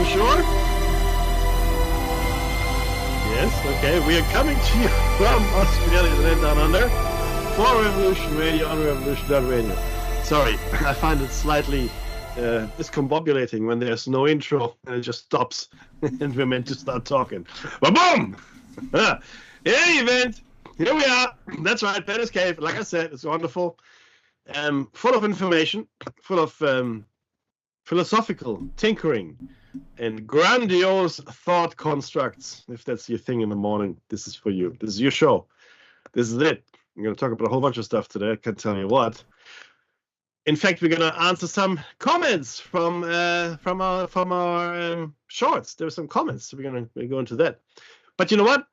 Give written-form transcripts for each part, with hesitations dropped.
I'm sure. Yes, okay. We are coming to you from Australia and then down under for Revolution Radio on Revolution.radio. Sorry, I find it slightly discombobulating when there's no intro and it just stops and we're meant to start talking. Ba-boom! In any event, here we are. That's right, Platos Cave. Like I said, it's wonderful. Full of information, full of philosophical tinkering and grandiose thought constructs. If that's your thing in the morning, this is for you. This is your show. This is it. I'm going to talk about a whole bunch of stuff today. I can't tell you what. In fact, we're going to answer some comments from our shorts. There were some comments, so we're going to go into that. But you know what?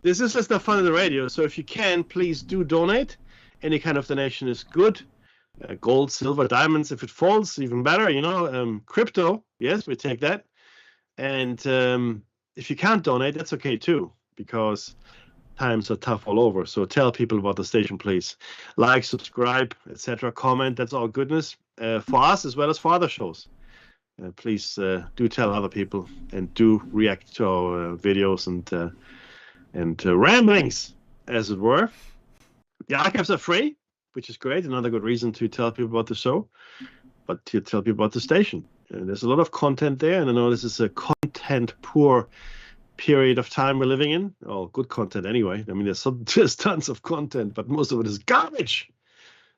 This is just not fun in the radio. So if you can, please do donate. Any kind of donation is good. Gold, silver, diamonds. If it falls, even better. You know, crypto. Yes, we take that. And if you can't donate, that's okay too, because times are tough all over. So tell people about the station, please. Like, subscribe, etc. Comment. That's all goodness for us as well as for other shows. Please do tell other people and do react to our videos and ramblings, as it were. The archives are free, which is great. Another good reason to tell people about the show, but to tell people about the station. And there's a lot of content there, and I know this is a content-poor period of time we're living in. Oh, good content anyway. I mean, there's tons of content, but most of it is garbage.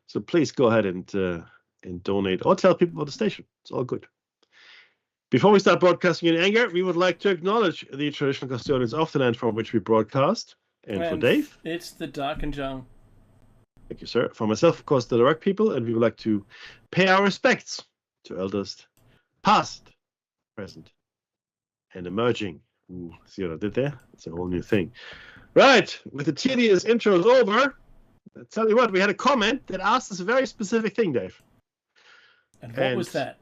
So please go ahead and donate or tell people about the station. It's all good. Before we start broadcasting in anger, we would like to acknowledge the traditional custodians of the land from which we broadcast. And for Dave, it's the Dark and Young. Thank you, sir. For myself, of course, the direct people, and we would like to pay our respects to elders past, present, and emerging. Ooh, see what I did there? It's a whole new thing. Right, with the tedious intros over, I'll tell you what, we had a comment that asked us a very specific thing, Dave. And what was that?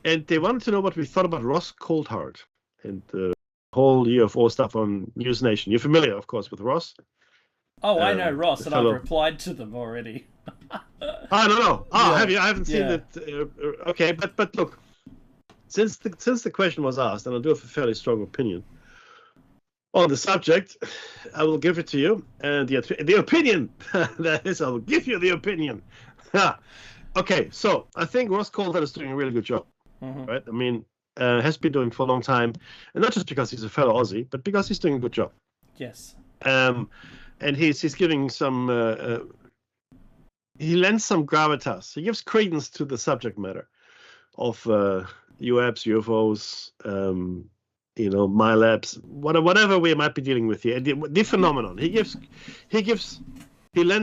And they wanted to know what we thought about Ross Coulthard and the whole UFO stuff on News Nation. You're familiar, of course, with Ross. Oh, I know Ross, and I've replied to them already. I don't know. Oh, yeah. Have you? I haven't seen it. Okay, but look, since the question was asked, and I do have a fairly strong opinion on the subject, I will give it to you. And the opinion, that is, I will give you the opinion. Okay, so I think Ross Coulthard is doing a really good job, right? I mean, has been doing for a long time, and not just because he's a fellow Aussie, but because he's doing a good job. Yes. And he's giving some. He lends some gravitas. He gives credence to the subject matter of UAPs, UFOs, MILABs, whatever we might be dealing with here. The phenomenon. He lends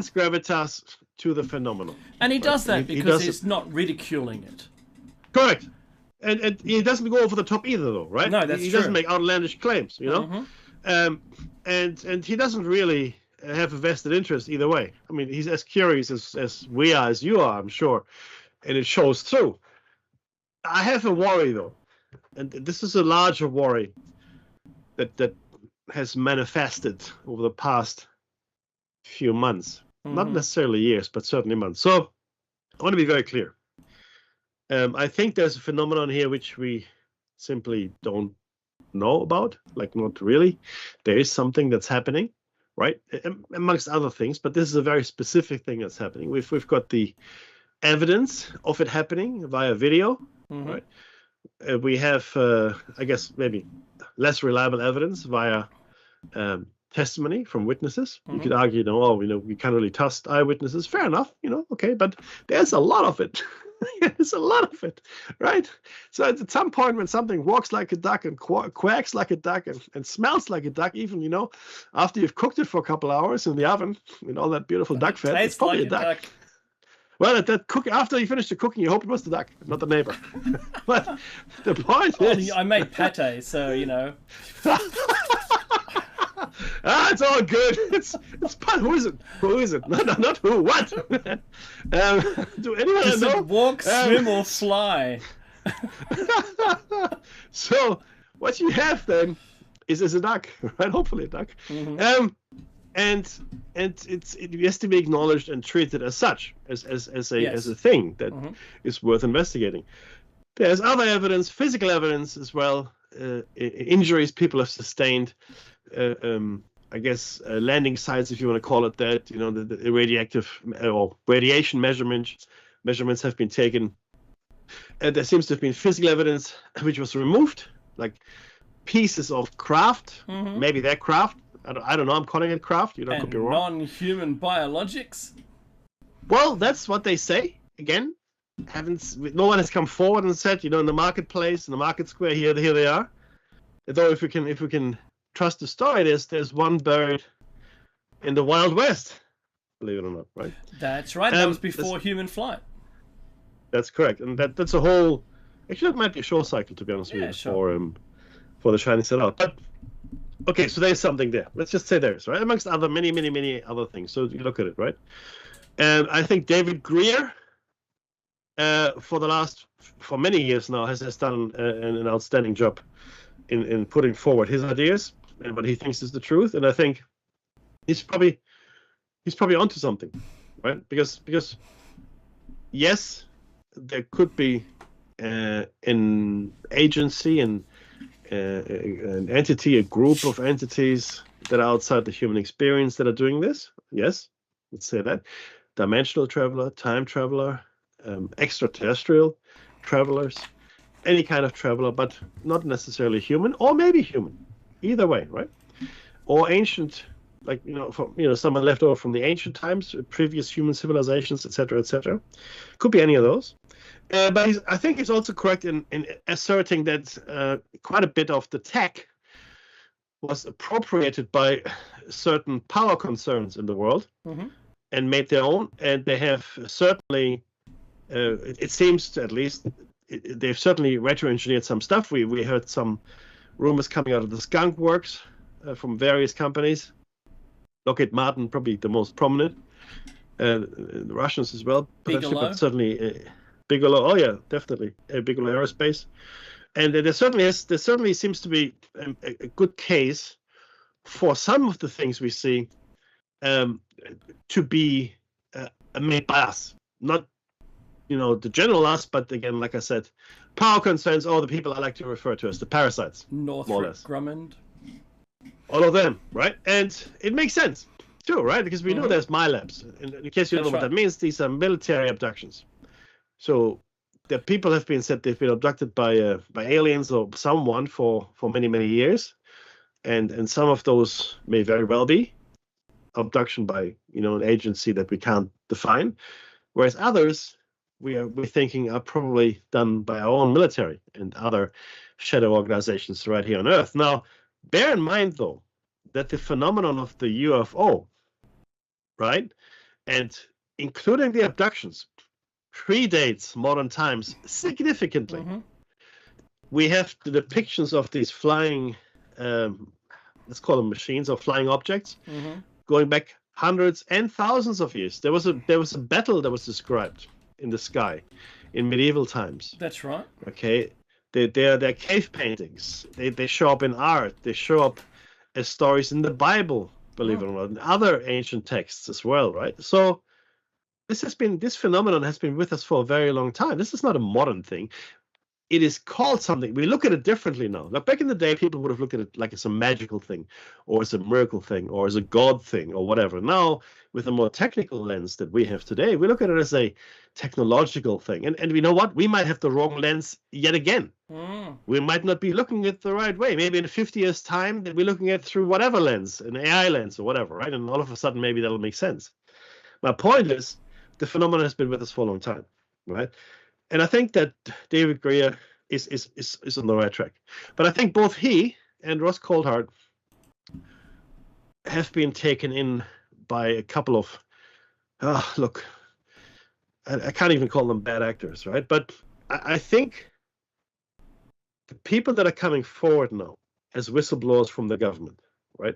gravitas to the phenomenon. And he does that because he's not ridiculing it. Correct. And he doesn't go over the top either, though, right? No, that's true. He doesn't make outlandish claims, you know? And he doesn't really have a vested interest either way. I mean, he's as curious as we are, as you are, I'm sure, and it shows through. I have a worry, though, and this is a larger worry that has manifested over the past few months, not necessarily years, but certainly months. So I want to be very clear. I think there's a phenomenon here which we simply don't know about, like not really. There is something that's happening, right, amongst other things, but this is a very specific thing that's happening. We've got the evidence of it happening via video, right? We have, I guess, maybe less reliable evidence via testimony from witnesses. You could argue, we can't really trust eyewitnesses. Fair enough, okay, but there's a lot of it. There's a lot of it, right? So at some point when something walks like a duck and quacks like a duck and smells like a duck, even, after you've cooked it for a couple hours in the oven with all that beautiful duck fat, it's probably a duck. Well, after you finish the cooking, you hope it was the duck, not the neighbor. But the point is... I made pate, so, it's all good. It's who is it? Who is it? No, not who. What? Do anyone Does know? It walk, swim, or fly? So what you have then is a duck, right? Hopefully a duck. And it has to be acknowledged and treated as such, as a thing that is worth investigating. There's other evidence, physical evidence as well, injuries people have sustained. I guess landing sites, if you want to call it that. The radioactive or radiation measurements have been taken. And there seems to have been physical evidence which was removed, like pieces of craft. Mm-hmm. Maybe they're craft. I don't know. I'm calling it craft. Could be wrong. Non-human biologics. Well, that's what they say. Again, no one has come forward and said, in the marketplace, in the market square, here they are. Though if we can trust the story, there's one buried in the Wild West. Believe it or not, right? That's right. That was before human flight. That's correct, and that's a whole. Actually, that might be a short cycle, to be honest with you, sure. for the Shining Set Out. But okay, so there's something there. Let's just say there's right amongst other many other things. So you look at it, right? And I think David Greer, for many years now, has done an outstanding job in putting forward his ideas and what he thinks is the truth. And I think he's probably onto something, right? Because yes, there could be an agency and an entity, a group of entities that are outside the human experience that are doing this. Yes, let's say that. Dimensional traveler, time traveler, extraterrestrial travelers, any kind of traveler, but not necessarily human, or maybe human. Either way, right? Or ancient, like someone left over from the ancient times, previous human civilizations, etc., etc. Could be any of those. But I think he's also correct in asserting that quite a bit of the tech was appropriated by certain power concerns in the world. Mm-hmm. And made their own, and they have certainly, it seems at least, they've certainly retro-engineered some stuff. We heard some rumors coming out of the skunk works from various companies. Lockheed Martin, probably the most prominent. The Russians as well, Bigelow. But certainly Bigelow. Oh yeah, definitely Bigelow Aerospace. And there certainly seems to be a good case for some of the things we see. To be made by us, not the general us, but again, like I said, power concerns. All the people I like to refer to as the parasites, Northrop Grumman, all of them, right? And it makes sense too, right? Because we know there's MILABs. In case you don't know what that means, these are military abductions. So the people have been said they've been abducted by aliens or someone for many years, and some of those may very well be abduction by an agency that we can't define, whereas others we're thinking are probably done by our own military and other shadow organizations right here on Earth. Now, bear in mind though that the phenomenon of the UFO, right, and including the abductions, predates modern times significantly. Mm-hmm. We have the depictions of these flying, let's call them machines or flying objects. Mm-hmm. Going back hundreds and thousands of years. There was a battle that was described in the sky in medieval times. That's right. Okay, they're cave paintings. They show up in art. They show up as stories in the Bible, believe it or not, and other ancient texts as well, right? So this phenomenon has been with us for a very long time. This is not a modern thing. It is called something. We look at it differently now. Like back in the day, people would have looked at it like it's a magical thing, or it's a miracle thing, or as a God thing, or whatever. Now, with a more technical lens that we have today, we look at it as a technological thing. And we know what? We might have the wrong lens yet again. We might not be looking at it the right way. Maybe in 50 years' time, we're looking at it through whatever lens, an AI lens or whatever, right? And all of a sudden, maybe that'll make sense. My point is, the phenomenon has been with us for a long time, right? And I think that David Greer is on the right track. But I think both he and Ross Coulthart have been taken in by a couple of, look, I can't even call them bad actors, right? But I think the people that are coming forward now as whistleblowers from the government, right,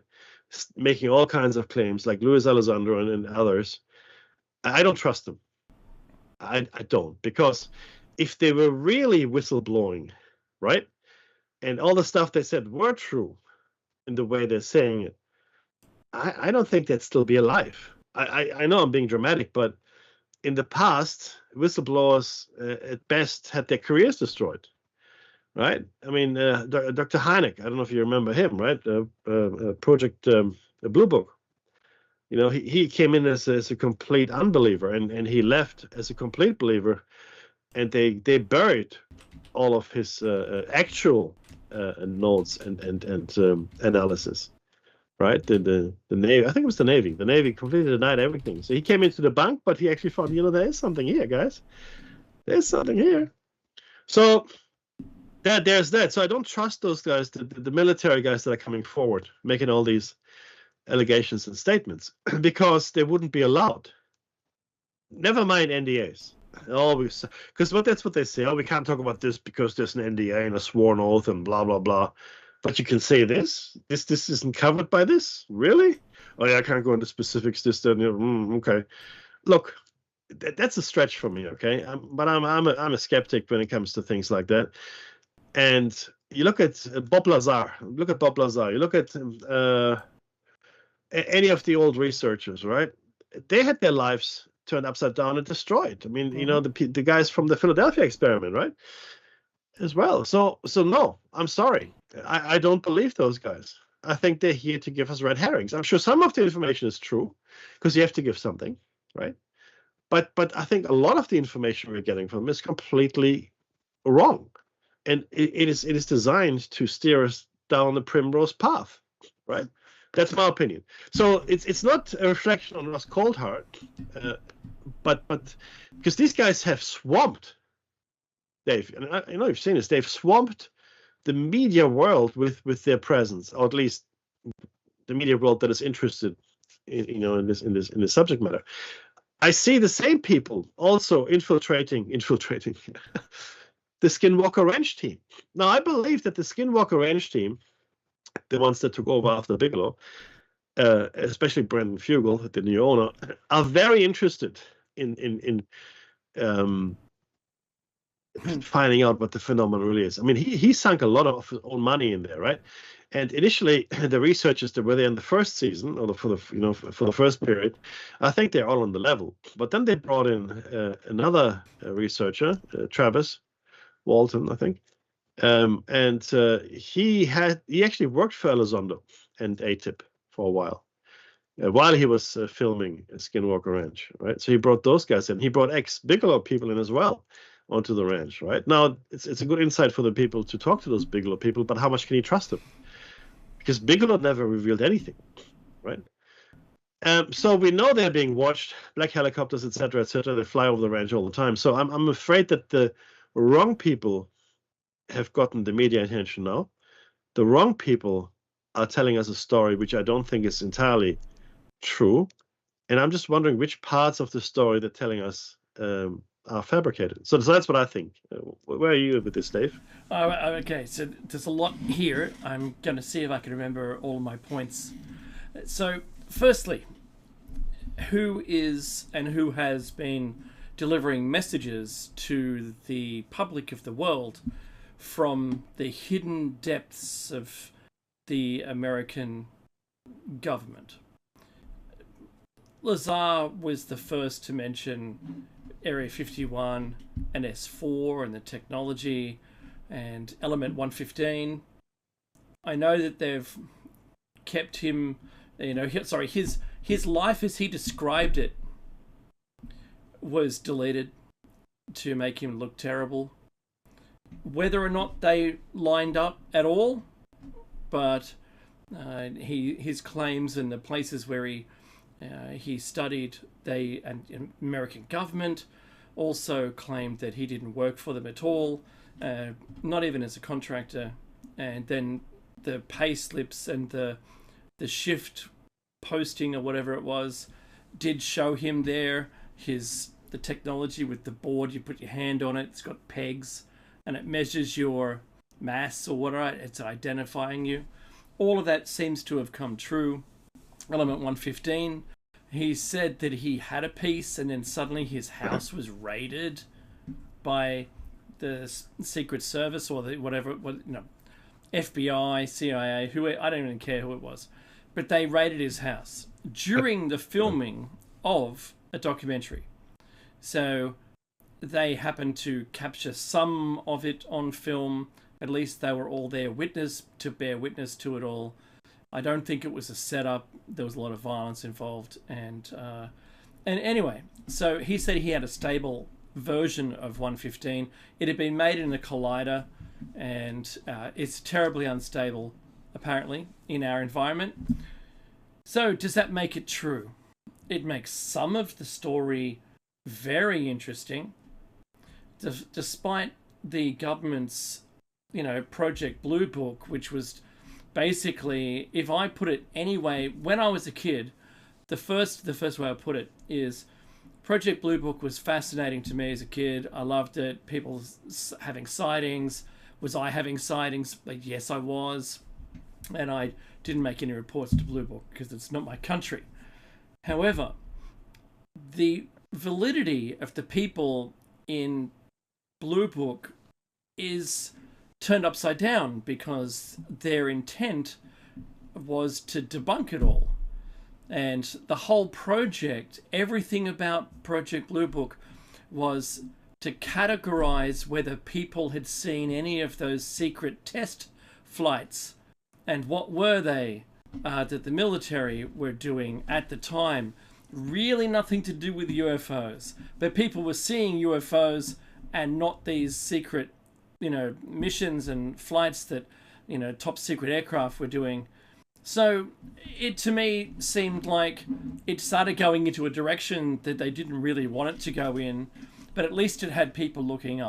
making all kinds of claims like Luis Elizondo and others, I don't trust them. I don't, because if they were really whistleblowing, right, and all the stuff they said were true in the way they're saying it, I don't think they'd still be alive. I know I'm being dramatic, but in the past, whistleblowers at best had their careers destroyed, right? I mean, Dr. Hynek, I don't know if you remember him, right? Project Blue Book. You know, he came in as a complete unbeliever, and he left as a complete believer, and they buried all of his actual notes and analysis. Right, the Navy. I think it was the Navy. The Navy completely denied everything. So he came into the bunk, but he actually thought, there is something here, guys. There's something here. So there's that. So I don't trust those guys, the military guys that are coming forward, making all these allegations and statements, because they wouldn't be allowed. Never mind NDAs. Always, because that's what they say. Oh, we can't talk about this because there's an NDA and a sworn oath and blah blah blah. But you can say this isn't covered by this, really? Oh yeah, I can't go into specifics. This, okay. Look, that's a stretch for me. Okay, but I'm a skeptic when it comes to things like that. And you look at Bob Lazar. Look at Bob Lazar. You look at any of the old researchers, right? They had their lives turned upside down and destroyed. I mean, the guys from the Philadelphia experiment, right? As well. So no, I'm sorry. I don't believe those guys. I think they're here to give us red herrings. I'm sure some of the information is true, because you have to give something, right? But I think a lot of the information we're getting from them is completely wrong, and it is designed to steer us down the primrose path, right? That's my opinion. So it's not a reflection on Ross Coulthard, but because these guys have swamped Dave, and I know you've seen this. They've swamped the media world with their presence, or at least the media world that is interested in this subject matter. I see the same people also infiltrating the Skinwalker Ranch team. Now, I believe that the Skinwalker Ranch team, the ones that took over after Bigelow, especially Brendan Fugel, the new owner, are very interested in finding out what the phenomenon really is. I mean, he sunk a lot of his own money in there, right? And initially, the researchers that were there in the first season, or for the first period, I think they're all on the level. But then they brought in another researcher, Travis Walton, I think, and he actually worked for Elizondo and ATIP for a while he was filming Skinwalker Ranch, right? So he brought those guys in. He brought ex-Bigelow people in as well onto the ranch, right? Now, it's a good insight for the people to talk to those Bigelow people, but how much can you trust them? Because Bigelow never revealed anything, right? So we know they're being watched, black helicopters, etc., etc. They fly over the ranch all the time. So I'm afraid that the wrong people have gotten the media attention now. The wrong people are telling us a story which I don't think is entirely true. And I'm just wondering which parts of the story they're telling us are fabricated. So that's what I think. Where are you with this, Dave? Okay, so there's a lot here. I'm going to see if I can remember all my points. So, firstly, who is and who has been delivering messages to the public of the world from the hidden depths of the American government? Lazar was the first to mention Area 51 and S4 and the technology and Element 115. I know that they've kept him, his life as he described it was deleted to make him look terrible. Whether or not they lined up at all, but his claims and the places where he studied, and American government also claimed that he didn't work for them at all, not even as a contractor. And then the pay slips and the shift posting or whatever it was did show him there the technology with the board. You put your hand on it, it's got pegs, and it measures your mass or whatever. It's identifying you. All of that seems to have come true. Element 115, he said that he had a piece and then suddenly his house was raided by the Secret Service or the whatever it was, FBI, CIA, I don't even care who it was, but they raided his house during the filming of a documentary. So they happened to capture some of it on film. At least they were all there to bear witness to it all. I don't think it was a setup. There was a lot of violence involved. And anyway, so he said he had a stable version of 115. It had been made in a collider, and it's terribly unstable, apparently, in our environment. So does that make it true? It makes some of the story very interesting. Despite the government's, Project Blue Book, which was basically, if I put it anyway, when I was a kid, the first way I put it is Project Blue Book was fascinating to me as a kid. I loved it. People having sightings. Was I having sightings? Yes, I was. And I didn't make any reports to Blue Book because it's not my country. However, the validity of the people in Blue Book is turned upside down because their intent was to debunk it all. And the whole project, everything about Project Blue Book was to categorize whether people had seen any of those secret test flights and what were they that the military were doing at the time. Really nothing to do with UFOs, but people were seeing UFOs and not these secret, missions and flights that, top secret aircraft were doing. So it, to me, seemed like it started going into a direction that they didn't really want it to go in, but at least it had people looking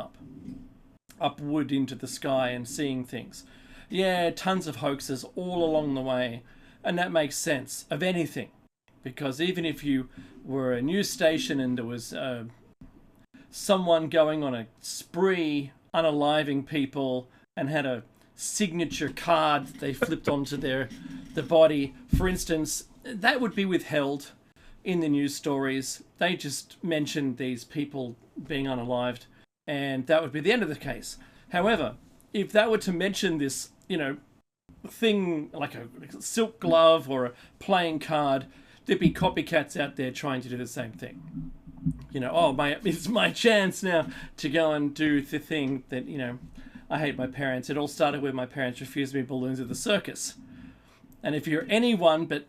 upward into the sky and seeing things. Yeah, tons of hoaxes all along the way, and that makes sense of anything, because even if you were a news station and there was someone going on a spree unaliving people and had a signature card they flipped onto the body, for instance, that would be withheld in the news stories. They just mentioned these people being unalived, and that would be the end of the case. However, if that were to mention this, thing like a silk glove or a playing card, there'd be copycats out there trying to do the same thing. It's my chance now to go and do the thing that, I hate my parents. It all started when my parents refused me balloons at the circus. And if you're anyone but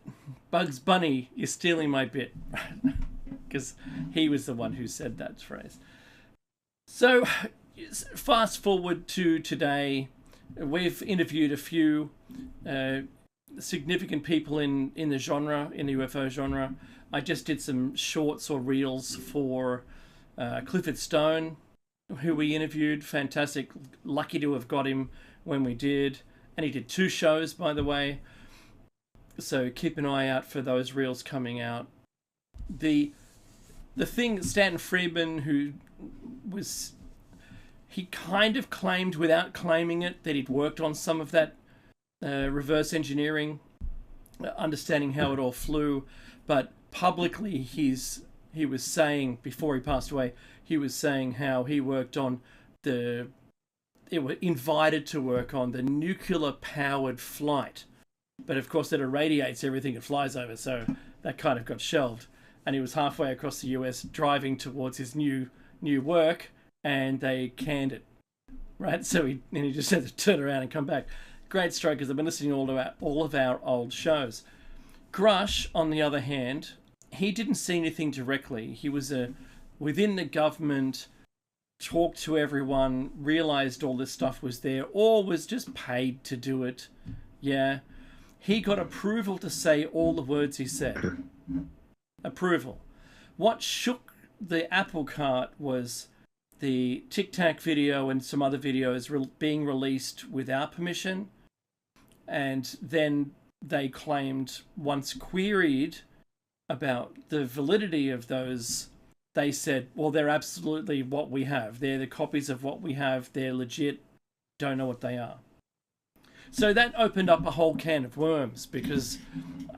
Bugs Bunny, you're stealing my bit. Because he was the one who said that phrase. So, fast forward to today. We've interviewed a few significant people in the genre, in the UFO genre. I just did some shorts or reels for Clifford Stone, who we interviewed. Fantastic. Lucky to have got him when we did. And he did 2 shows, by the way. So keep an eye out for those reels coming out. The thing, Stanton Friedman, who was... He kind of claimed, without claiming it, that he'd worked on some of that reverse engineering, understanding how it all flew. But publicly, he was saying, before he passed away, he was saying how he worked on they were invited to work on the nuclear-powered flight. But of course, it irradiates everything it flies over, so that kind of got shelved. And he was halfway across the US driving towards his new work, and they canned it, right? So he just had to turn around and come back. Great stroke, because I've been listening to all of our old shows. Grush, on the other hand, he didn't see anything directly. He was within the government, talked to everyone, realized all this stuff was there, or was just paid to do it. Yeah. He got approval to say all the words he said. Approval. What shook the apple cart was the Tic Tac video and some other videos being released without permission. And then they claimed, once queried about the validity of those, they said, well, they're absolutely what we have. They're the copies of what we have. They're legit. Don't know what they are. So that opened up a whole can of worms, because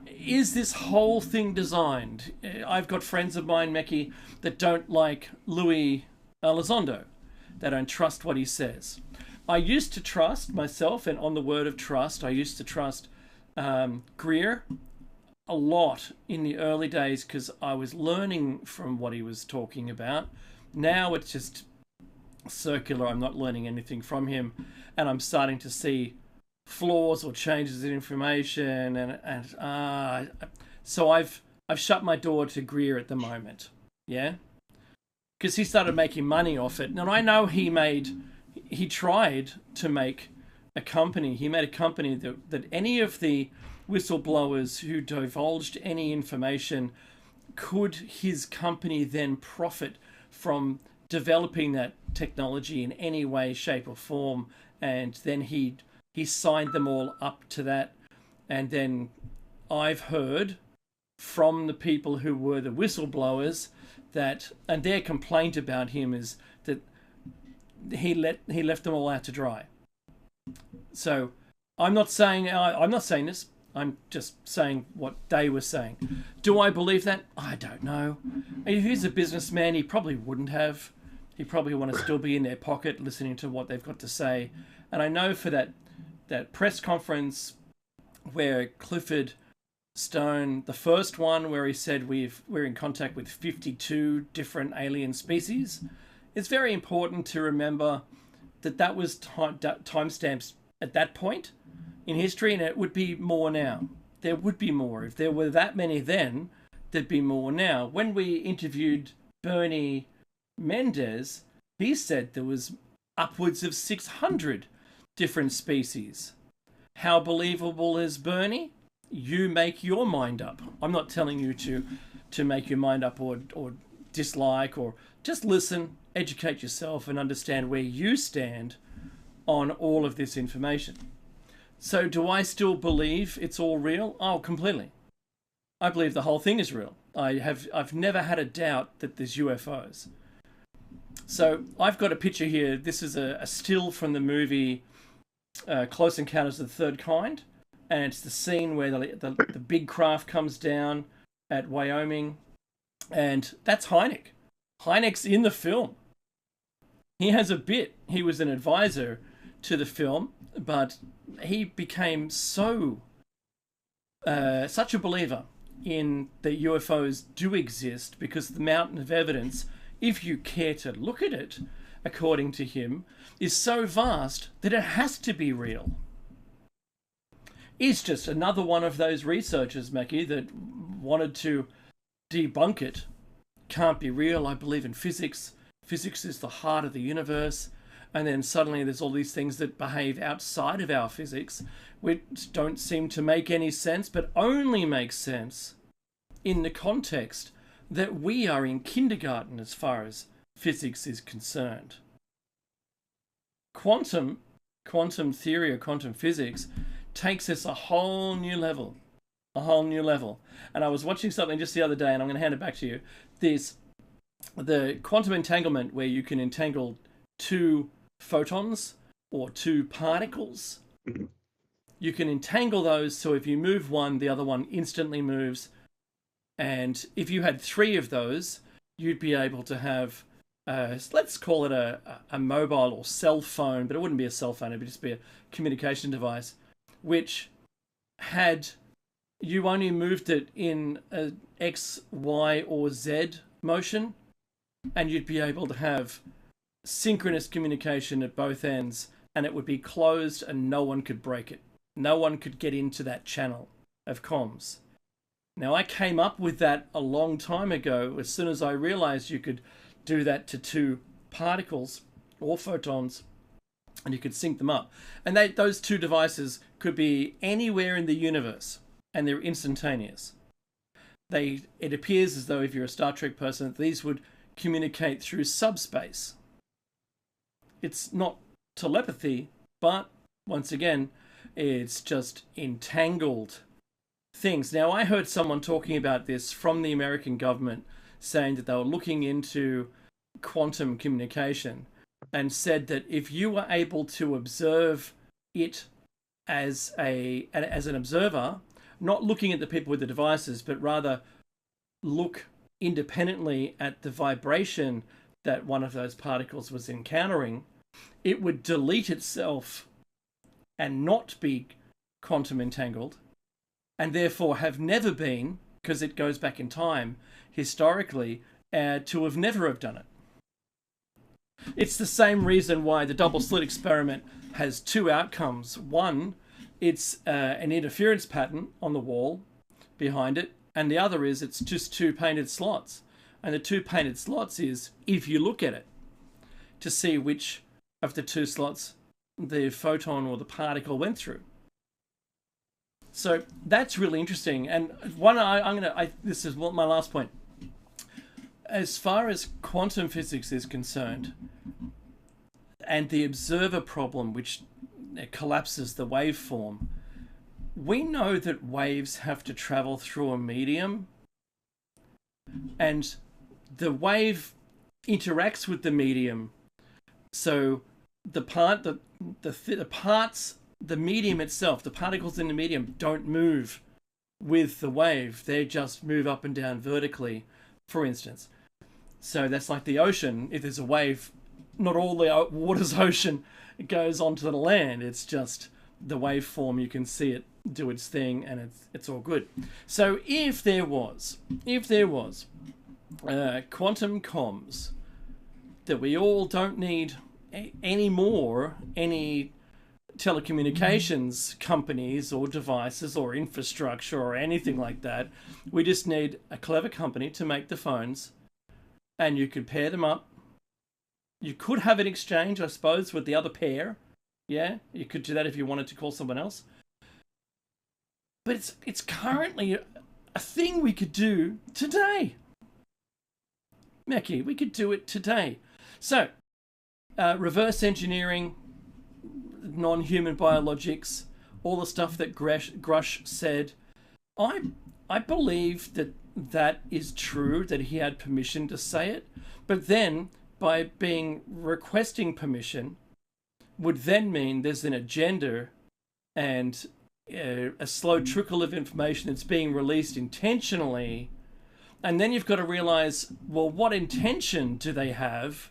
is this whole thing designed? I've got friends of mine, Meki, that don't like Louis Elizondo. They don't trust what he says. I used to trust myself, and on the word of trust, I used to trust Greer. a lot in the early days because I was learning from what he was talking about. Now it's just circular. I'm not learning anything from him, and I'm starting to see flaws or changes in information, so I've shut my door to Greer at the moment. Yeah, because he started making money off it, and I know he tried to make a company. He made a company that any of the whistleblowers who divulged any information, could his company then profit from developing that technology in any way, shape, or form? And then he signed them all up to that. And then I've heard from the people who were the whistleblowers that, and their complaint about him is that he left them all out to dry. So I'm not saying this. I'm just saying what they were saying. Do I believe that? I don't know. If he's a businessman, he probably wouldn't have. He probably want to still be in their pocket listening to what they've got to say. And I know for that press conference where Clifford Stone, the first one where he said we're in contact with 52 different alien species, it's very important to remember that was timestamps at that point in history, and it would be more now. There would be more. If there were that many then, there'd be more now. When we interviewed Bernie Mendez, he said there was upwards of 600 different species. How believable is Bernie? You make your mind up. I'm not telling you to make your mind up or dislike, or just listen, educate yourself, and understand where you stand on all of this information. So do I still believe it's all real? Oh, completely. I believe the whole thing is real. I've never had a doubt that there's UFOs. So I've got a picture here. This is a still from the movie Close Encounters of the Third Kind. And it's the scene where the big craft comes down at Wyoming. And that's Hynek. Hynek's in the film. He has a bit. He was an advisor to the film, but he became such a believer in that UFOs do exist because the mountain of evidence, if you care to look at it, according to him, is so vast that it has to be real. He's just another one of those researchers, Mackie, that wanted to debunk it. Can't be real. I believe in physics. Physics is the heart of the universe. And then suddenly there's all these things that behave outside of our physics, which don't seem to make any sense, but only make sense in the context that we are in kindergarten as far as physics is concerned. Quantum theory or quantum physics takes us a whole new level. And I was watching something just the other day, and I'm going to hand it back to you. There's the quantum entanglement, where you can entangle two photons or two particles. You can entangle those, so if you move one, the other one instantly moves. And if you had three of those, you'd be able to have, let's call it a mobile or cell phone, but it wouldn't be a cell phone, it would just be a communication device, which had you only moved it in a X, Y, or Z motion, and you'd be able to have synchronous communication at both ends, and it would be closed and no one could break it. No one could get into that channel of comms. Now, I came up with that a long time ago as soon as I realized you could do that to two particles or photons, and you could sync them up. And those two devices could be anywhere in the universe, and they're instantaneous. It appears as though, if you're a Star Trek person, these would communicate through subspace. It's not telepathy, but once again, it's just entangled things. Now, I heard someone talking about this from the American government, saying that they were looking into quantum communication, and said that if you were able to observe it as an observer, not looking at the people with the devices, but rather look independently at the vibration that one of those particles was encountering, it would delete itself and not be quantum entangled, and therefore have never been, because it goes back in time historically, to have never have done it. It's the same reason why the double slit experiment has two outcomes. One, it's an interference pattern on the wall behind it, and the other is it's just two painted slots. And the two painted slots is, if you look at it, to see which of the two slots the photon or the particle went through. So that's really interesting. And this is my last point. As far as quantum physics is concerned, and the observer problem, which collapses the waveform, we know that waves have to travel through a medium, and the wave interacts with the medium. So the medium itself, the particles in the medium don't move with the wave. They just move up and down vertically, for instance. So that's like the ocean. If there's a wave, not all the water's ocean goes onto the land. It's just the waveform. You can see it do its thing, and it's all good. So if there was quantum comms that we all don't need any telecommunications companies or devices or infrastructure or anything like that. We just need a clever company to make the phones, and you could pair them up. You could have an exchange, I suppose, with the other pair. Yeah, you could do that if you wanted to call someone else. But it's currently a thing we could do today. Mackie, we could do it today. So, reverse engineering, non-human biologics, all the stuff that Grush said. I believe that is true, that he had permission to say it. But then, by requesting permission, would then mean there's an agenda and a slow trickle of information that's being released intentionally. And then you've got to realize, well, what intention do they have?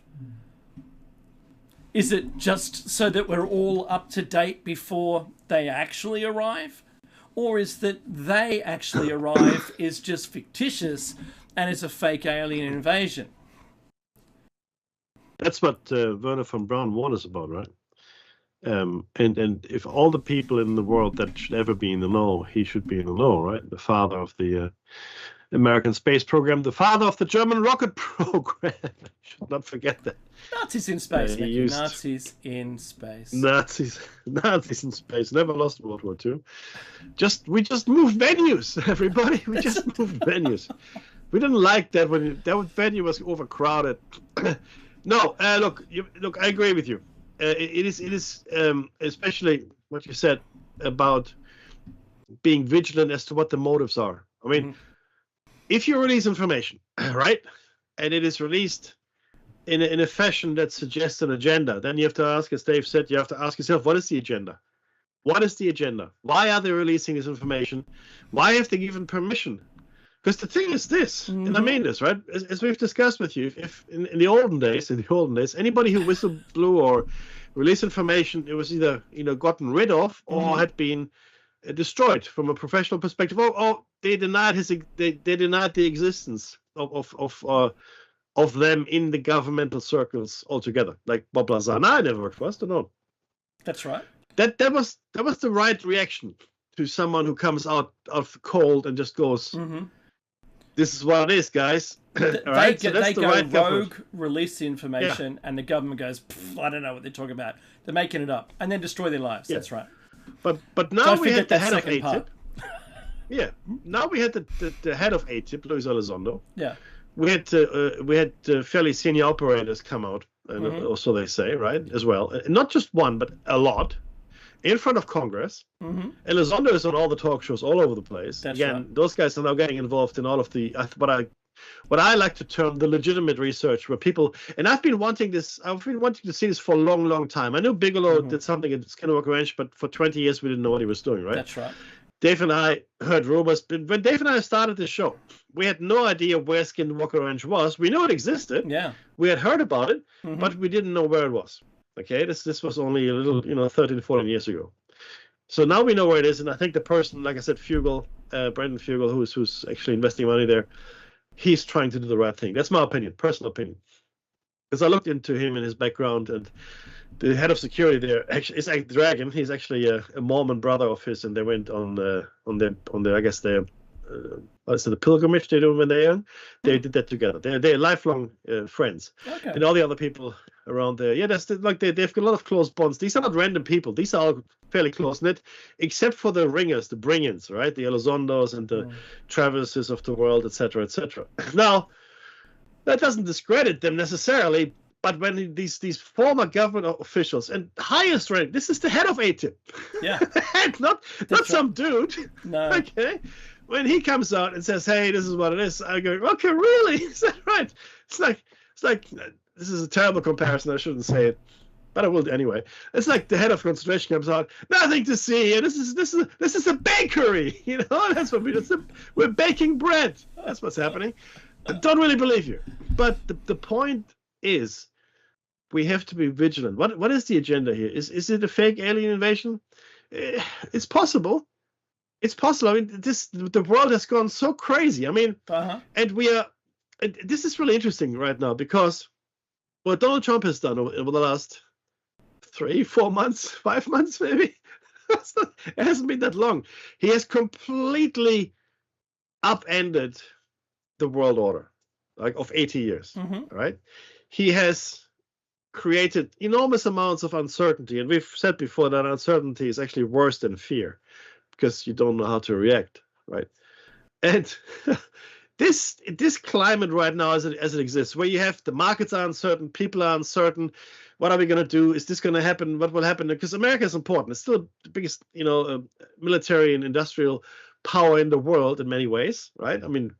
Is it just so that we're all up to date before they actually arrive? Or is that they actually arrive is just fictitious and is a fake alien invasion? That's what Werner von Braun warned us about, right? And if all the people in the world that should ever be in the know, he should be in the know, right? The father of the American space program, the father of the German rocket program. Should not forget that. Nazis in space. Nazis in space. Nazis in space. Never lost World War II. We just moved venues, everybody. We just moved venues. We didn't like that when that venue was overcrowded. No, look, I agree with you. It is especially what you said about being vigilant as to what the motives are. I mean, if you release information, right, and it is released in a fashion that suggests an agenda, then you have to ask, as Dave said, you have to ask yourself, what is the agenda? What is the agenda? Why are they releasing this information? Why have they given permission? Because the thing is this, and I mean this, right? As we've discussed with you, if in the olden days, anybody who whistle blew or released information, it was either gotten rid of or had been destroyed from a professional perspective. Oh, they denied they denied the existence of them in the governmental circles altogether. Like Bob Lazar, I never worked for us, don't know. That's right. That was the right reaction to someone who comes out of the cold and just goes, this is what it is, guys. They go rogue, release the information, and the government goes, I don't know what they're talking about. They're making it up, and then destroy their lives. Yeah. That's right. But now we had the head of ATIP. Yeah. Now we had the head of ATIP, Luis Elizondo. Yeah. We had fairly senior operators come out, and also they say, right, as well. And not just one, but a lot. In front of Congress. Elizondo is on all the talk shows all over the place. That's Again, right. Those guys are now getting involved in all of the what I like to term the legitimate research, where people, and I've been wanting to see this for a long, long time. I knew Bigelow did something at Skinwalker Ranch, but for 20 years we didn't know what he was doing, right? That's right. Dave and I heard rumors. When Dave and I started this show, we had no idea where Skinwalker Ranch was. We knew it existed. Yeah. We had heard about it, but we didn't know where it was. Okay, this was only a little, 13, 14 years ago. So now we know where it is, and I think the person, like I said, Fugel, Brendan Fugel, who's actually investing money there, he's trying to do the right thing. That's my opinion, personal opinion. Because I looked into him and his background, and the head of security there actually is Dragon. He's actually a Mormon brother of his, and they went on the I guess their the pilgrimage they do when they're young. They did that together. They're lifelong friends. Okay. And all the other people around there, they've got a lot of close bonds. These are not random people. These are all fairly close knit, except for the ringers, the bring-ins, right? The Elizondos and the Travises of the world, etc., etc. Now, that doesn't discredit them necessarily, but when these former government officials and highest rank, this is the head of ATIP. Yeah. not some dude. No. Okay. When he comes out and says, "Hey, this is what it is," I go, "Okay, really? Is that right?" It's like this is a terrible comparison. I shouldn't say it, but I will anyway. It's like the head of concentration comes out, nothing to see, and this is a bakery. You know, that's what we're baking bread. That's what's happening. I don't really believe you, but the point is, we have to be vigilant. What is the agenda here? Is it a fake alien invasion? It's possible. It's possible. I mean, the world has gone so crazy. I mean, and this is really interesting right now, because what Donald Trump has done over the last 3-4 months, 5 months maybe, it hasn't been that long. He has completely upended the world order, like of 80 years, right? He has created enormous amounts of uncertainty, and we've said before that uncertainty is actually worse than fear, because you don't know how to react, right? And this climate right now, as it exists, where you have the markets are uncertain, people are uncertain. What are we going to do? Is this going to happen? What will happen? Because America is important. It's still the biggest, military and industrial power in the world in many ways, right? I mean,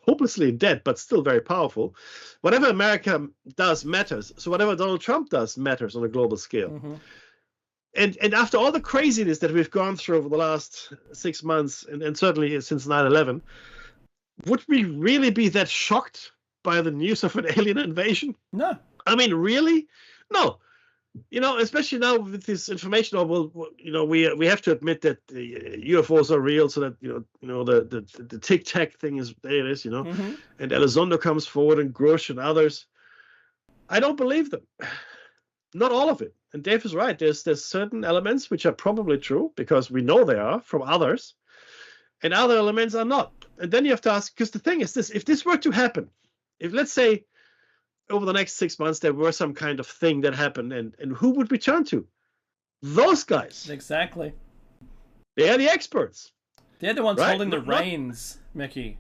hopelessly in debt, but still very powerful. Whatever America does matters. So whatever Donald Trump does matters on a global scale. And after all the craziness that we've gone through over the last 6 months, and certainly since 9/11, would we really be that shocked by the news of an alien invasion? No. I mean, really? No. Especially now with this information, we have to admit that the UFOs are real, so that the Tic Tac thing is there. It is, and Elizondo comes forward, and Grush and others. I don't believe them. Not all of it. And Dave is right. There's certain elements which are probably true, because we know they are from others, and other elements are not. And then you have to ask, because the thing is this: if this were to happen, if, let's say, over the next 6 months there were some kind of thing that happened, and who would we turn to? Those guys. Exactly. They are the experts. They're the ones holding the reins, Mickey.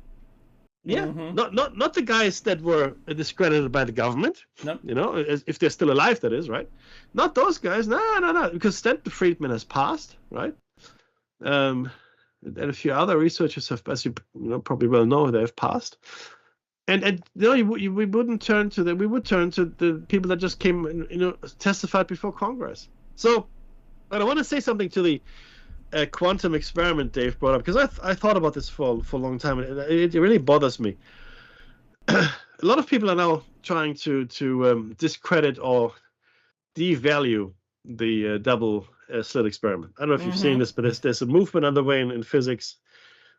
Yeah, not the guys that were discredited by the government. No. If they're still alive, that is, right? Not those guys. No, because Stanton Friedman has passed, right? And a few other researchers have, as you probably well know, they have passed. And we wouldn't turn to them. We would turn to the people that just came and testified before Congress. So, but I want to say something to the quantum experiment Dave brought up, because I thought about this for a long time, and it really bothers me. A lot of people are now trying to discredit or devalue the double slit experiment. I don't know if you've seen this, but there's a movement underway in physics.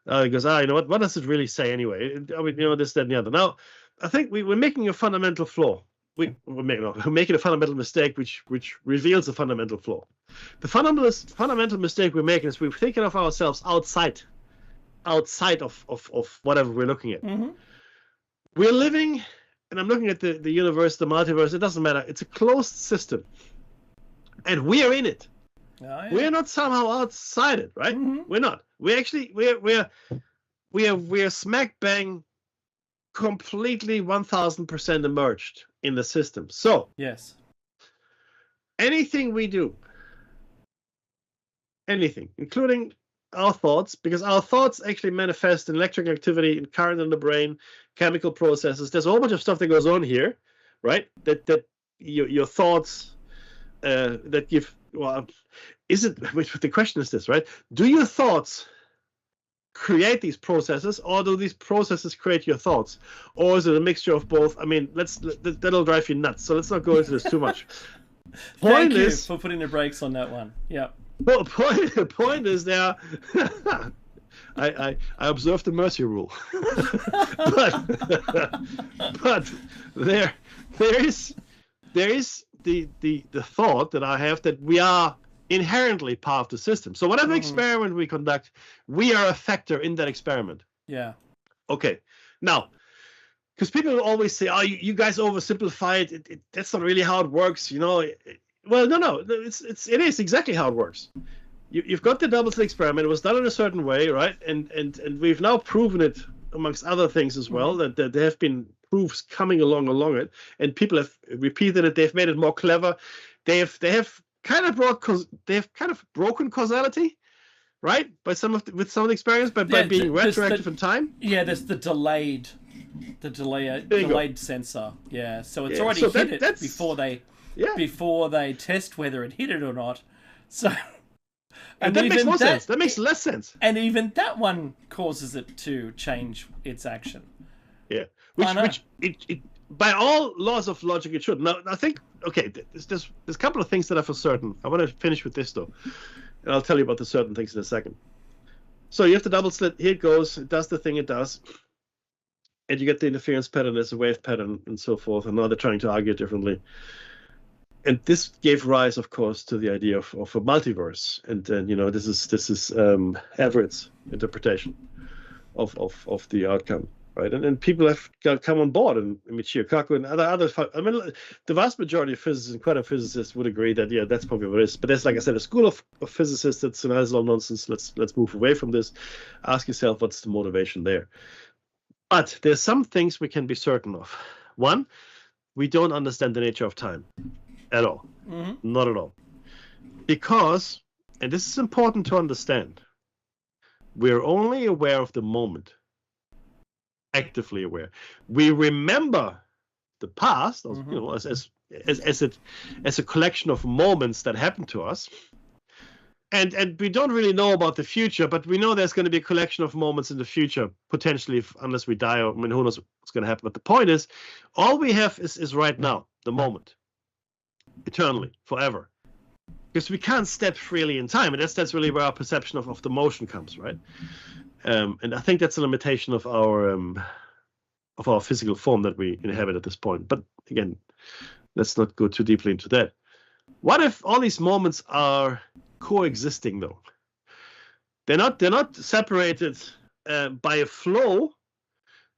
Because what does it really say anyway? I mean, this, that, and the other. Now, I think we're making a fundamental flaw. We're making a fundamental mistake, which reveals a fundamental flaw. The fundamental mistake we're making is we're thinking of ourselves outside of whatever we're looking at. We're living, and I'm looking at the universe, the multiverse. It doesn't matter. It's a closed system, and we are in it. Oh, yeah. We're not somehow outside it, right? We're not. We're smack bang, completely 1000% immersed in the system. So yes, anything we do, anything, including our thoughts, because our thoughts actually manifest in electrical activity, in current in the brain, chemical processes. There's a whole bunch of stuff that goes on here, right? That your thoughts that give. Well, the question is this, right? Do your thoughts create these processes, or do these processes create your thoughts, or is it a mixture of both? I mean, that'll drive you nuts. So let's not go into this too much. Thank you for putting the brakes on that one. Yeah. Well, the point is there. I observe the mercy rule. but there is the thought that I have that we are inherently part of the system. So whatever experiment we conduct, we are a factor in that experiment. Yeah. Okay. Now, because people will always say, "Oh, you guys oversimplify it. That's not really how it works," Well, no. It is exactly how it works. You've got the double slit experiment. It was done in a certain way, right? And we've now proven it, amongst other things as well, that there have been proofs coming along it, and people have repeated it. They've made it more clever. They have kind of broken causality, right? With some of the experiments, by being retroactive in time. Yeah, there's the delayed sensor. Yeah, so it's already hit it before they test whether it hit it or not. So. And that makes more sense. That makes less sense. And even that one causes it to change its action. Yeah. Which by all laws of logic, it should. Now, I think, okay, there's a couple of things that are for certain. I want to finish with this, though. And I'll tell you about the certain things in a second. So you have the double slit. Here it goes. It does the thing it does. And you get the interference pattern as a wave pattern and so forth. And now they're trying to argue differently. And this gave rise, of course, to the idea of a multiverse, and then this is Everett's interpretation of the outcome, right? And people have come on board, and Michio Kaku and other. I mean, the vast majority of physicists and quantum physicists would agree that that's probably what it is. But there's, like I said, a school of physicists that's a lot of nonsense. Let's move away from this. Ask yourself, what's the motivation there? But there's some things we can be certain of. One, we don't understand the nature of time. At all. Not at all. Because, and this is important to understand, we're only aware of the moment. Actively aware. We remember the past, as a collection of moments that happened to us. And we don't really know about the future, but we know there's going to be a collection of moments in the future, potentially, unless we die, or who knows what's going to happen. But the point is, all we have is right now, the moment. Eternally, forever, because we can't step freely in time, and that's really where our perception of the motion comes, right? And I think that's a limitation of our physical form that we inhabit at this point. But again, let's not go too deeply into that. What if all these moments are coexisting, though? They're not separated by a flow.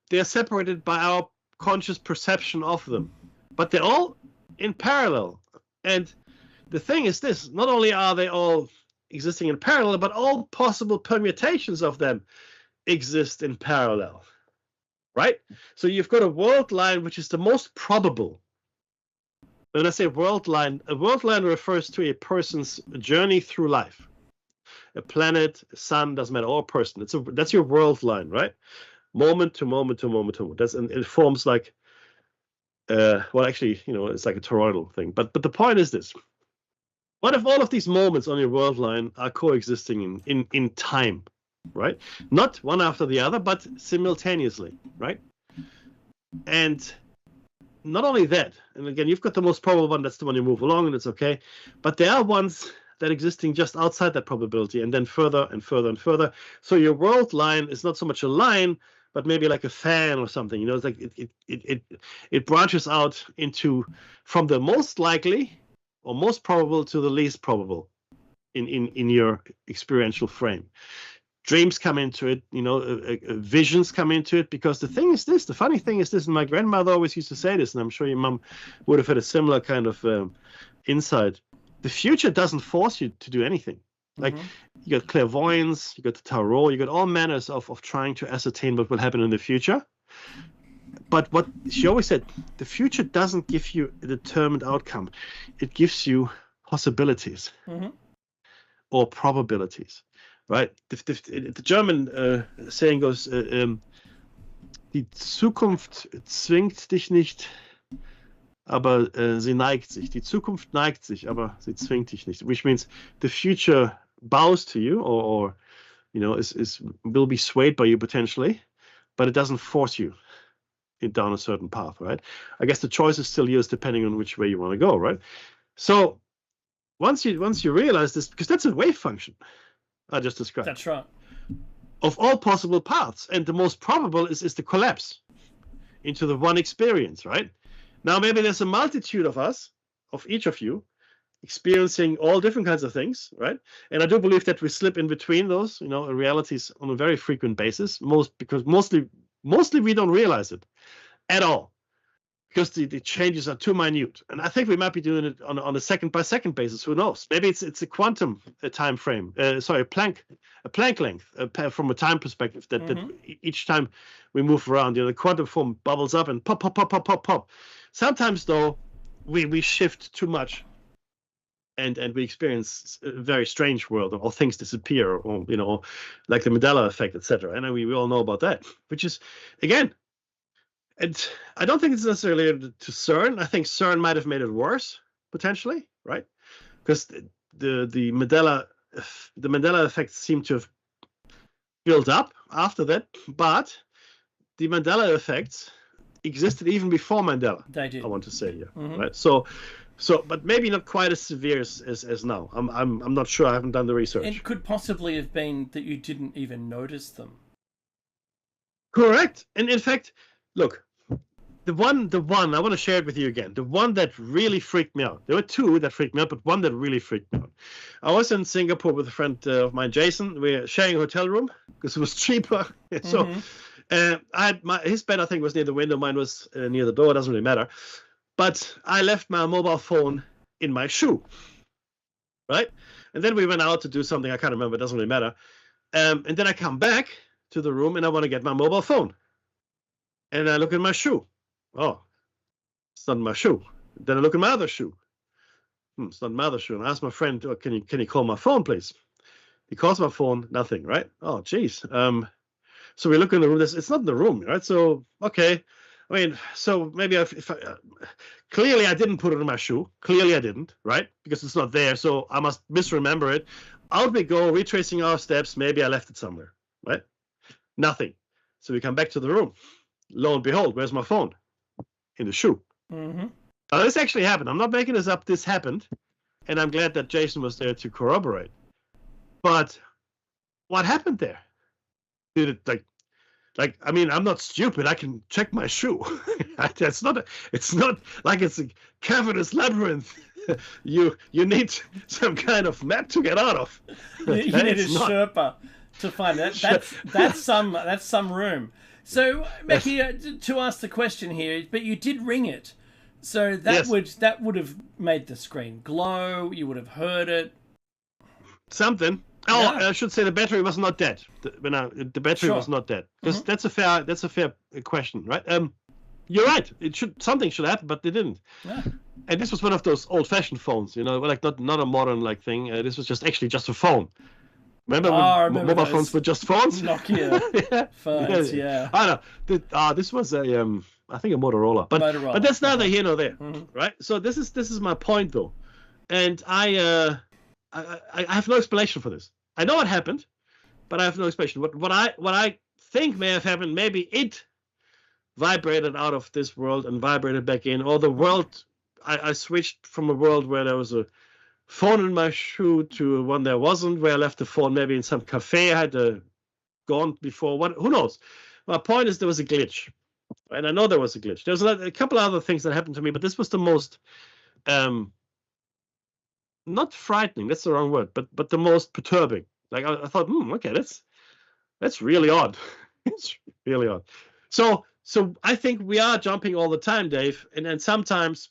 They're separated by our conscious perception of them, but they're all in parallel. And the thing is this, not only are they all existing in parallel, but all possible permutations of them exist in parallel, right? So you've got a world line, which is the most probable. When I say world line, a world line refers to a person's journey through life. A planet, a sun, doesn't matter, or a person. That's your world line, right? Moment to moment to moment to moment. And it forms like, it's like a toroidal thing. But the point is this. What if all of these moments on your world line are coexisting in time, right? Not one after the other, but simultaneously, right? And not only that, and again, you've got the most probable one, that's the one you move along, and it's okay. But there are ones that are existing just outside that probability, and then further and further and further. So your world line is not so much a line, but maybe like a fan or something. It's like it branches out from the most likely or most probable to the least probable in your experiential frame. Dreams come into it, visions come into it, because the funny thing is this, and my grandmother always used to say this, and I'm sure your mom would have had a similar kind of insight. The future doesn't force you to do anything. Like, you got clairvoyance, you got the tarot, you got all manners of trying to ascertain what will happen in the future. But what she always said, the future doesn't give you a determined outcome. It gives you possibilities or probabilities, right? The German saying goes, die Zukunft zwingt dich nicht, aber sie neigt sich. Die Zukunft neigt sich, aber sie zwingt dich nicht. Which means the future bows to you, or will be swayed by you potentially, but it doesn't force you down a certain path, right? I guess the choice is still yours depending on which way you want to go, right? So once you realize this, because that's a wave function I just described. That's right. of all possible paths, and the most probable is the collapse into the one experience, right? Now, maybe there's a multitude of us, of each of you, experiencing all different kinds of things, right? And I do believe that we slip in between those, realities on a very frequent basis, because mostly we don't realize it at all, because the changes are too minute. And I think we might be doing it on a second-by-second basis. Who knows? Maybe it's a quantum time frame. A Planck length from a time perspective. That each time we move around, the quantum form bubbles up and pop, pop, pop, pop, pop, pop. Sometimes though, we shift too much, and we experience a very strange world, or things disappear, or like the Mandela effect, etc. And we all know about that, which is again. And I don't think it's necessarily related to CERN. I think CERN might have made it worse, potentially, right? Because the Mandela effect seemed to have built up after that, but the Mandela effects existed even before Mandela. They did. I want to say here, right? So, but maybe not quite as severe as now. I'm not sure. I haven't done the research. It could possibly have been that you didn't even notice them. Correct. And in fact, look, the one I want to share it with you again. The one that really freaked me out. There were two that freaked me out, but one that really freaked me out. I was in Singapore with a friend of mine, Jason. We were sharing a hotel room because it was cheaper. So I had his bed, I think, was near the window. Mine was near the door. It doesn't really matter. But I left my mobile phone in my shoe, right? And then we went out to do something. I can't remember. It doesn't really matter. And then I come back to the room and I want to get my mobile phone. And I look in my shoe. Oh, it's not in my shoe. Then I look in my other shoe. It's not in my other shoe. And I ask my friend, oh, can you call my phone, please? He calls my phone, nothing, right? Oh, geez. So we look in the room. It's not in the room, right? So, okay. I mean, so maybe clearly I didn't put it in my shoe. Clearly I didn't, right? Because it's not there. So I must misremember it. Out we go, retracing our steps. Maybe I left it somewhere, right? Nothing. So we come back to the room. Lo and behold, where's my phone? In the shoe. Now, this actually happened. I'm not making this up. This happened. And I'm glad that Jason was there to corroborate. But what happened there? Did it I mean, I'm not stupid. I can check my shoe. It's not like it's a cavernous labyrinth. You need some kind of map to get out of. You need a Sherpa to find that. That's some room. So, Becky, to ask the question here, but you did ring it, so that would have made the screen glow. You would have heard it. Something. Oh, yeah. I should say the battery was not dead. The battery was not dead, because that's a fair question, right? You're right. Something should happen, but they didn't. Yeah. And this was one of those old-fashioned phones, like not a modern thing. This was just a phone. Remember when mobile phones were just phones? Nokia phones, yeah. I know. This was I think a Motorola. But that's neither here nor there, right? So this is my point, though. And I have no explanation for this. I know what happened, but I have no explanation. What I think may have happened, maybe it vibrated out of this world and vibrated back in, or the world, I switched from a world where there was a phone in my shoe to one there wasn't, where I left the phone maybe in some cafe I had gone before. Who knows? My point is there was a glitch, and I know there was a glitch. There's a couple of other things that happened to me, but this was the most not frightening, that's the wrong word, but the most perturbing. Like I thought, okay, that's really odd. It's really odd. So I think we are jumping all the time, Dave, and then sometimes,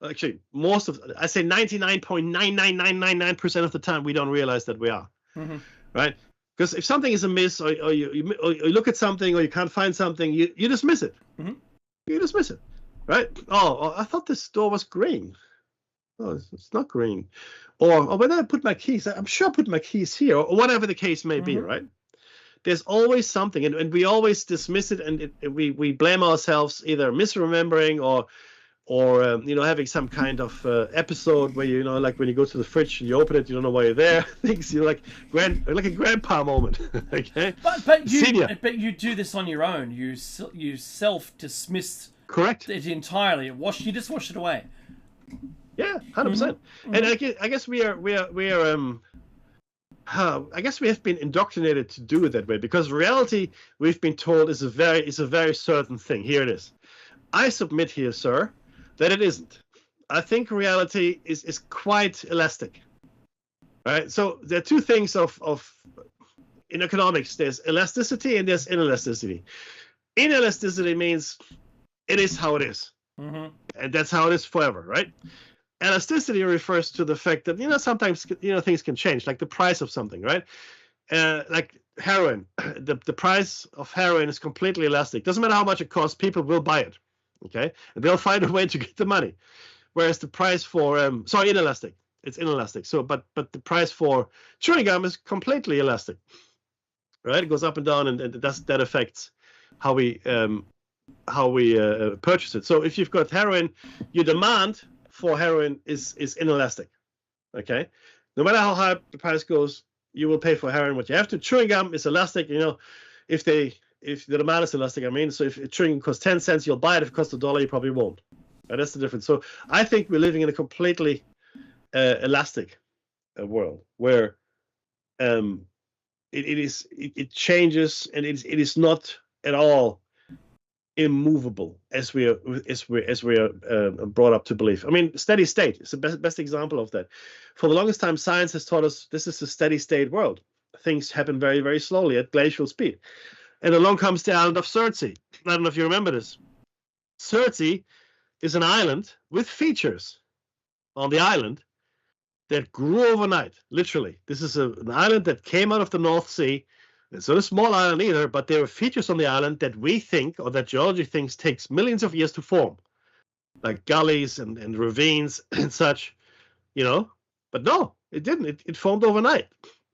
actually, I say 99.99999% of the time, we don't realize that we are, right? Because if something is amiss, or you look at something, or you can't find something, you dismiss it. You dismiss it, right? Oh, I thought this door was green. Oh, it's not green. Or when I put my keys, I'm sure I put my keys here, or whatever the case may be, right? There's always something, and we always dismiss it, and we blame ourselves, either misremembering or having some kind of episode where like when you go to the fridge and you open it, you don't know why you're there. Things like a grandpa moment. Okay, but you do this on your own. You self dismiss. Correct. It entirely. You just wash it away. Yeah, 100%. And I guess we are I guess we have been indoctrinated to do it that way because reality, we've been told, is a very certain thing. Here it is. I submit here, sir, that it isn't. I think reality is quite elastic. Right? So there are two things in economics. There's elasticity and there's inelasticity. Inelasticity means it is how it is. Mm-hmm. And that's how it is forever, right? Elasticity refers to the fact that, sometimes, things can change, like the price of something, right? Like heroin. The price of heroin is completely elastic. Doesn't matter how much it costs, people will buy it, okay? And they'll find a way to get the money. Whereas the price for, inelastic. It's inelastic. So, but the price for chewing gum is completely elastic, right? It goes up and down, and that affects how we purchase it. So if you've got heroin, your demand for heroin is inelastic. Okay, no matter how high the price goes, you will pay for heroin what you have to. Chewing gum is elastic. If the demand is elastic, I mean, so if chewing costs 10 cents, you'll buy it. If it costs $1, you probably won't. And that's the difference. So I think we're living in a completely elastic world where it changes, and it is not at all immovable as we are brought up to believe. I mean, steady state is the best example of that. For the longest time, science has taught us this is a steady state world. Things happen very, very slowly at glacial speed. And along comes the island of Surtsey. I don't know if you remember this. Surtsey is an island with features on the island that grew overnight, literally. This is an island that came out of the North Sea. It's not a small island either, but there are features on the island that we think, or that geology thinks, takes millions of years to form, like gullies and ravines and such, But no, it didn't. It formed overnight.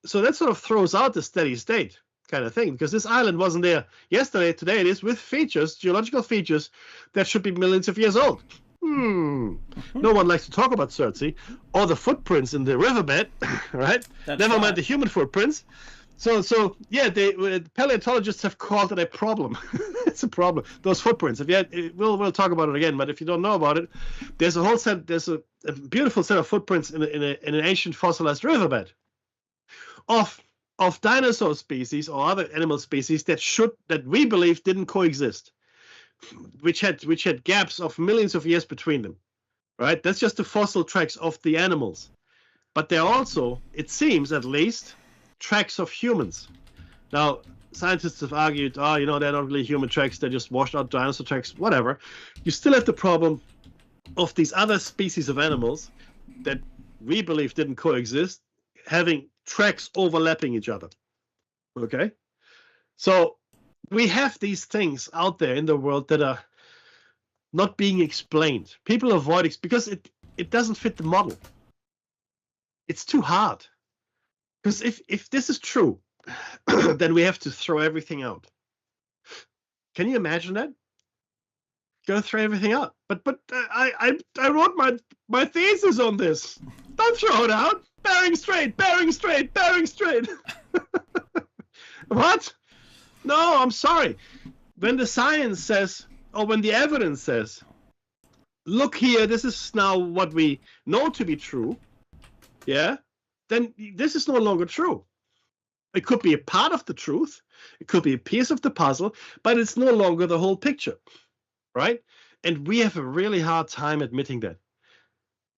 So that sort of throws out the steady state kind of thing, because this island wasn't there yesterday. Today it is, with features, geological features, that should be millions of years old. No one likes to talk about Surtsey or the footprints in the riverbed, right? Never mind the human footprints. So yeah, paleontologists have called it a problem. It's a problem. Those footprints. We'll talk about it again. But if you don't know about it, there's a beautiful set of footprints in an ancient fossilized riverbed of dinosaur species or other animal species that we believe didn't coexist, which had gaps of millions of years between them. Right? That's just the fossil tracks of the animals. But there are also, it seems at least, tracks of humans. Now, scientists have argued, they're not really human tracks, they're just washed out dinosaur tracks, whatever. You still have the problem of these other species of animals that we believe didn't coexist, having tracks overlapping each other. Okay? So we have these things out there in the world that are not being explained. People avoid it because it doesn't fit the model. It's too hard. Because if this is true, then we have to throw everything out. Can you imagine that? Go throw everything out. But I wrote my thesis on this. Don't throw it out. Bearing straight. What? No, I'm sorry. When the science says, or when the evidence says, look here, this is now what we know to be true, yeah, then this is no longer true. It could be a part of the truth, it could be a piece of the puzzle, but it's no longer the whole picture, right? And we have a really hard time admitting that.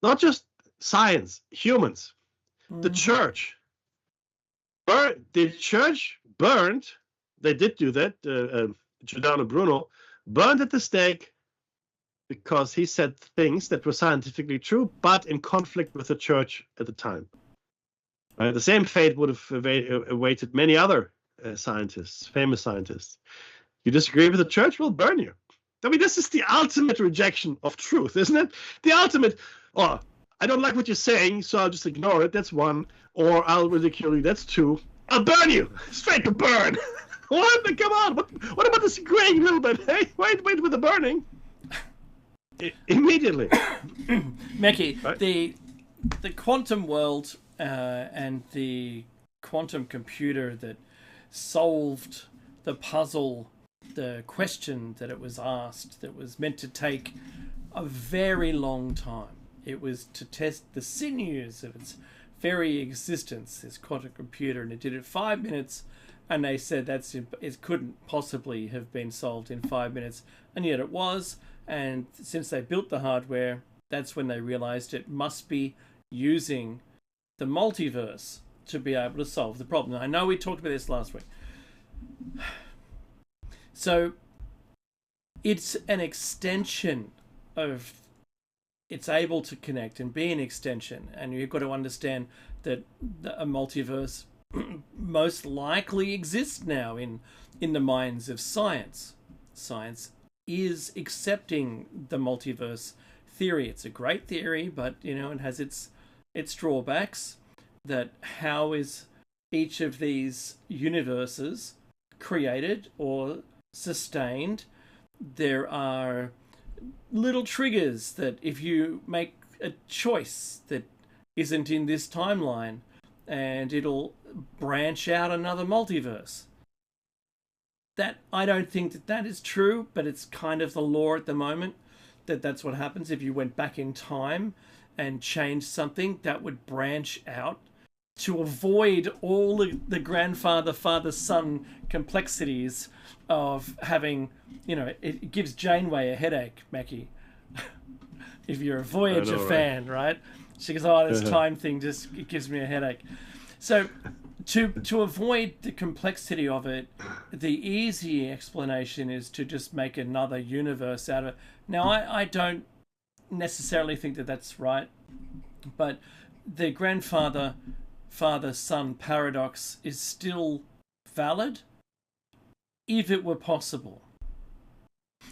Not just science, humans, the church. The church burned, they did do that, Giordano Bruno, burned at the stake because he said things that were scientifically true, but in conflict with the church at the time. The same fate would have awaited many other scientists, famous scientists. You disagree with the church, we'll burn you. I mean, this is the ultimate rejection of truth, isn't it? The ultimate, I don't like what you're saying, so I'll just ignore it, that's one. Or I'll ridicule you, that's two. I'll burn you, straight to burn. What? Come on, what about disagreeing a little bit? Hey, wait with the burning. Immediately. Meki, right? The quantum world and the quantum computer that solved the puzzle, the question that it was asked, that was meant to take a very long time. It was to test the sinews of its very existence, this quantum computer, and it did it 5 minutes, and they said it couldn't possibly have been solved in 5 minutes, and yet it was. And since they built the hardware, that's when they realized it must be using the multiverse to be able to solve the problem. I know we talked about this last week. So it's an extension of, it's able to connect and be an extension, and you've got to understand that a multiverse most likely exists now in the minds of science. Science is accepting the multiverse theory. It's a great theory, but it has its drawbacks. That how is each of these universes created or sustained? There are little triggers that if you make a choice that isn't in this timeline, and it'll branch out another multiverse. That I don't think that is true, but it's kind of the law at the moment that's what happens. If you went back in time and changed something, that would branch out to avoid all the grandfather, father, son complexities of having, it gives Janeway a headache, Mackie. If you're a Voyager fan, right? She goes, oh, this time thing it gives me a headache. So to avoid the complexity of it, the easy explanation is to just make another universe out of it. Now, I don't necessarily think that that's right, but the grandfather, father, son paradox is still valid if it were possible.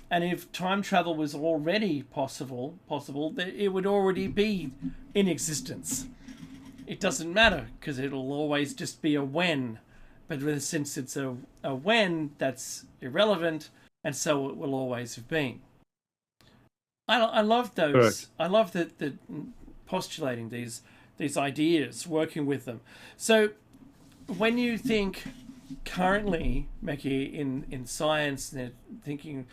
And if time travel was already possible, it would already be in existence. It doesn't matter, because it'll always just be a when. But since it's a when, that's irrelevant, and so it will always have been. I love those. Correct. I love the postulating these ideas, working with them. So when you think currently, Mackie, in science, they're thinking,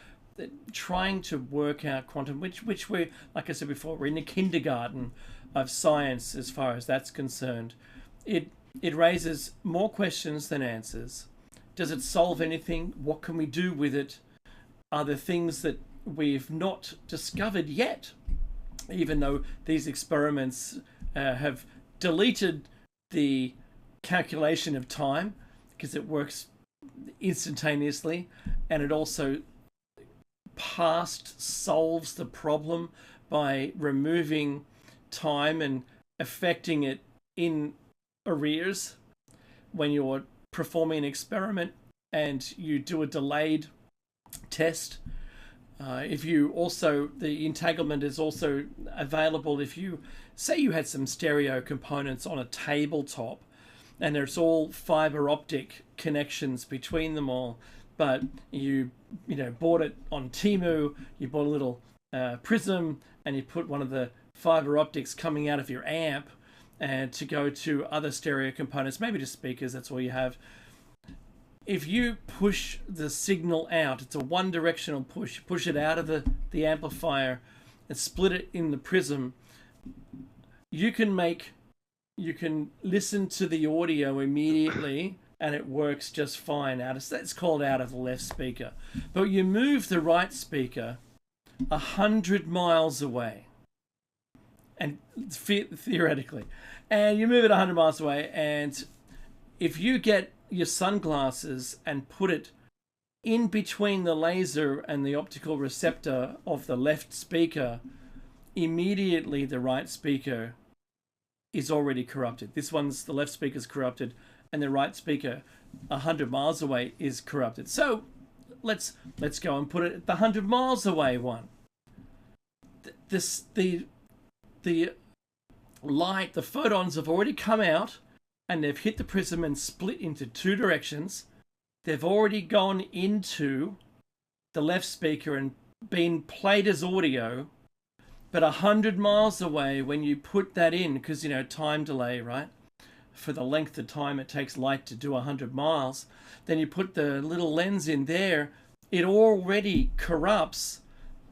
trying to work out quantum, which we're, like I said before, we're in the kindergarten of science as far as that's concerned. It raises more questions than answers. Does it solve anything? What can we do with it? Are there things that we've not discovered yet, even though these experiments have deleted the calculation of time, because it works instantaneously, and it also past solves the problem by removing time and affecting it in arrears when you're performing an experiment and you do a delayed test. If you also, the entanglement is also available if you say you had some stereo components on a tabletop and there's all fiber optic connections between them all, but you bought it on Temu, you bought a little prism, and you put one of the fiber optics coming out of your amp and to go to other stereo components, maybe just speakers, that's all you have. If you push the signal out, it's a one-directional push, push it out of the amplifier and split it in the prism, you can listen to the audio immediately and it works just fine. That's called out of the left speaker. But you move the right speaker 100 miles away, and theoretically, and you move it 100 miles away, and if you get your sunglasses and put it in between the laser and the optical receptor of the left speaker, immediately the right speaker is already corrupted. The left speaker is corrupted, and the right speaker 100 miles away is corrupted. So let's go and put it at the 100 miles away one. The light, the photons have already come out and they've hit the prism and split into two directions. They've already gone into the left speaker and been played as audio, but 100 miles away when you put that in, because time delay, right? For the length of time it takes light to do 100 miles, then you put the little lens in there, it already corrupts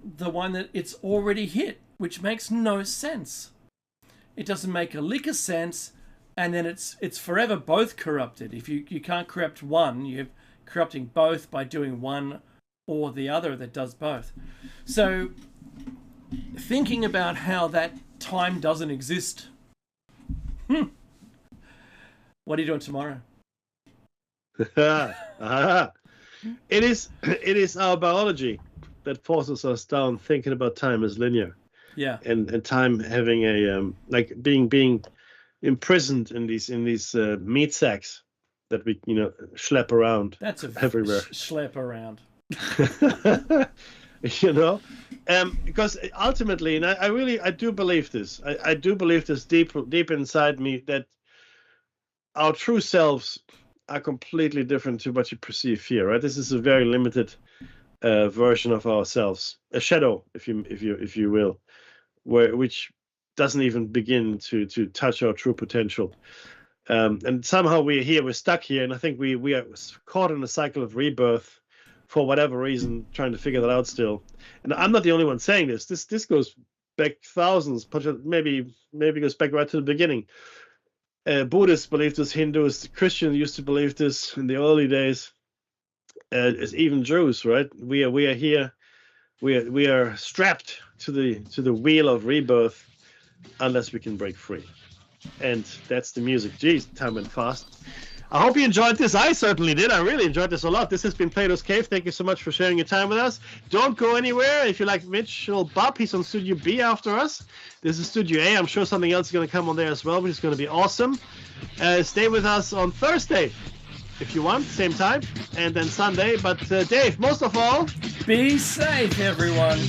the one that it's already hit, which makes no sense. It doesn't make a lick of sense and then it's forever both corrupted. If you can't corrupt one, you're corrupting both by doing one or the other that does both. So thinking about how that time doesn't exist. What are you doing tomorrow? It is our biology that forces us down thinking about time as linear. Yeah. And time having a like being imprisoned in these meat sacks that we schlep around. That's everywhere. Schlep around. Because ultimately, and I do believe this. I do believe this deep inside me, that our true selves are completely different to what you perceive here. Right? This is a very limited version of ourselves, a shadow, if you will, which doesn't even begin to touch our true potential. And somehow we're stuck here, and I think we are caught in a cycle of rebirth for whatever reason, trying to figure that out still. And I'm not the only one saying this. This goes back thousands, maybe goes back right to the beginning. Buddhists believe this, Hindus, Christians used to believe this in the early days. Even Jews, right? We are here. We are strapped to the wheel of rebirth unless we can break free. And that's the music. Jeez, time went fast. I hope you enjoyed this. I certainly did. I really enjoyed this a lot. This has been Platos Cave. Thank you so much for sharing your time with us. Don't go anywhere. If you like Mitchell Bob, he's on Studio B after us. This is Studio A. I'm sure something else is going to come on there as well, which is going to be awesome. Stay with us on Thursday, if you want, same time, and then Sunday. But Dave, most of all, be safe, everyone.